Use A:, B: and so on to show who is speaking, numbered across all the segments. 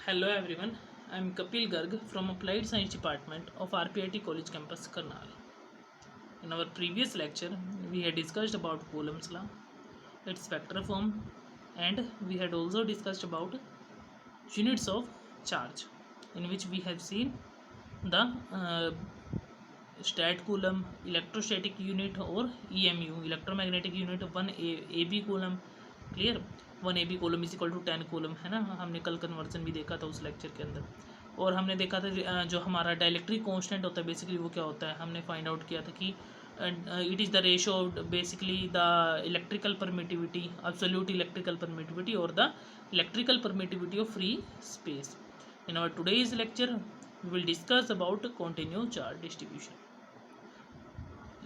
A: Hello everyone, I am Kapil Garg from Applied Science Department of RPIT College Campus Karnal. In our previous lecture, we had discussed about Coulomb's law, its vector form, and we had also discussed about units of charge, in which we have seen the stat coulomb, electrostatic unit और EMU, electromagnetic unit 1 AB coulomb. Clear. 1 AB coulomb is equal to 10 coulomb है ना. हमने कल conversion भी देखा था उस lecture के अंदर. और हमने देखा था जो हमारा डायलेक्ट्रिक कांस्टेंट होता है बेसिकली वो क्या होता है. हमने फाइंड आउट किया था कि it is the ratio of basically the electrical permittivity, absolute electrical permittivity or the electrical permittivity of free space. In our today's lecture we will discuss about continuous charge distribution.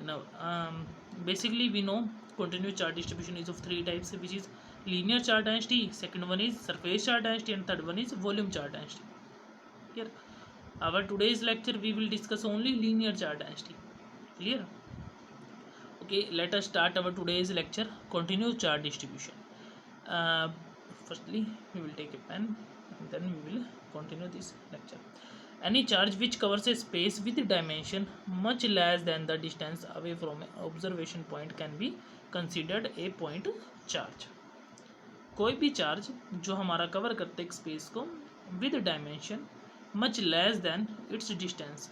A: Now basically we know continuous charge distribution is of three types, which is linear charge density, second one is surface charge density, and third one is volume charge density. Clear. Our today's lecture we will discuss only linear charge density. Clear. Okay, let us start our today's lecture, continuous charge distribution. Firstly we will take a pen and then we will continue this lecture. Any charge which covers a space with dimension much less than the distance away from an observation point can be considered a point charge. कोई भी charge जो हमारा cover करते एक space को with dimension much less than it's distance,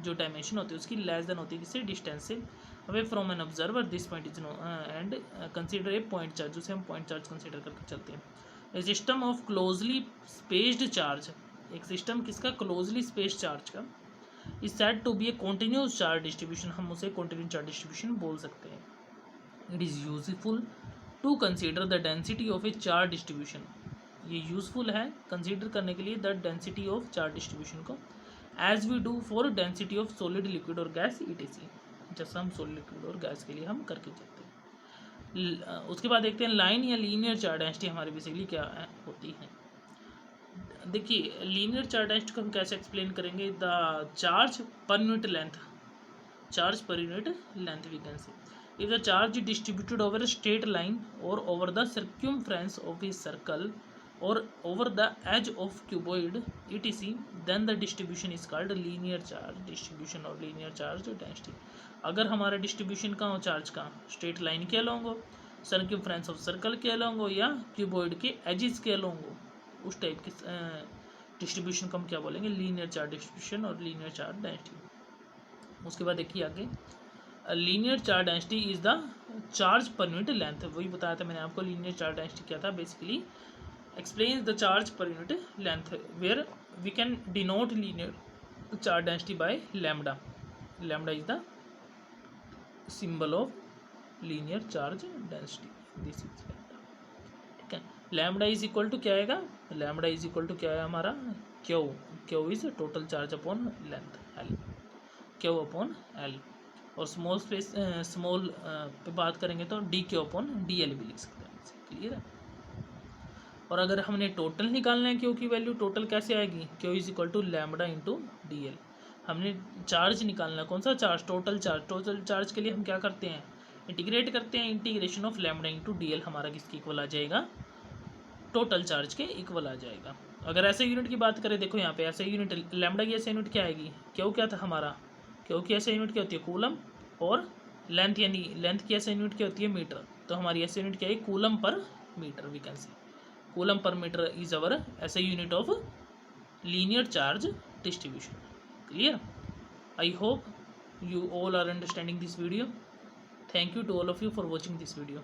A: जो dimension होती है उसकी लेस देन होती है किसी डिस्टेंस से away from an observer, this point is no and consider a point charge, जिसे हम पॉइंट चार्ज कंसीडर करके चलते हैं. A system of closely spaced charge, एक सिस्टम किसका, क्लोजली स्पेस्ड चार्ज का, is said to be a continuous charge distribution. हम उसे कॉन्टिन्यूस चार्ज डिस्ट्रीब्यूशन बोल सकते हैं. It is useful to consider the density of a charge distribution. ये useful है कंसीडर करने के लिए the density of charge distribution को, as we do for density of solid, liquid और गैस ETC, जैसा हम सॉलिड, लिक्विड और गैस के लिए हम करके चलते हैं. उसके बाद देखते हैं लाइन या लीनियर चार्ज डेंसिटी हमारी बेसिकली क्या होती है. देखिए लीनियर चार्ज डेंसिटी को हम कैसे एक्सप्लेन करेंगे. The charge per unit length, charge per unit length we can say. If the charge is distributed over a straight line or over the circumference of a circle or over the edge of cuboid etc, then the distribution is called linear charge distribution or linear charge density. अगर हमारा distribution का हो charge का straight line के along हो, circumference of circle के along हो या क्यूबॉइड के एजेस के अलोंग हो, उस टाइप के डिस्ट्रीब्यूशन को हम क्या बोलेंगे, लीनियर चार्ज डिस्ट्रीब्यूशन और लीनियर चार्ज डेंसिटी. उसके बाद देखिए आगे, linear charge density is the charge per unit length. वही बताया था मैंने आपको लीनियर चार्ज डेंसिटी क्या था. Basically explains the charge per unit length where we can denote linear charge density by lambda. Lambda is the symbol of linear charge density. This is lambda. ठीक है. Lambda is equal to क्या आएगा, lambda is equal to क्या है हमारा, Q. Q is total charge upon length L, Q upon L. और small space small पे बात करेंगे तो डी क्यू अपॉन DL भी लिख सकते हैं. क्लियर है. और अगर हमने टोटल निकालना है क्यू की वैल्यू, टोटल कैसे आएगी, q is equal to lambda into DL. हमने चार्ज निकालना, कौन सा charge, total charge. Total charge के लिए हम क्या करते हैं, इंटीग्रेट करते हैं. Integration of lambda into DL हमारा किसके इक्वल आ जाएगा, टोटल चार्ज के इक्वल आ जाएगा. अगर ऐसे यूनिट की बात करें, देखो यहाँ पे ऐसे यूनिट लैम्डा की ऐसे यूनिट क्या आएगी, क्यू क्या था हमारा, क्योंकि ऐसे यूनिट क्या होती है कूलम, और लेंथ यानी लेंथ की ऐसे यूनिट क्या होती है मीटर. तो हमारी ऐसे यूनिट क्या है, coulomb per metre. We can say coulomb per metre is our SI unit of linear charge distribution. Clear. I hope you all are understanding this video. Thank you to all of you for watching this video.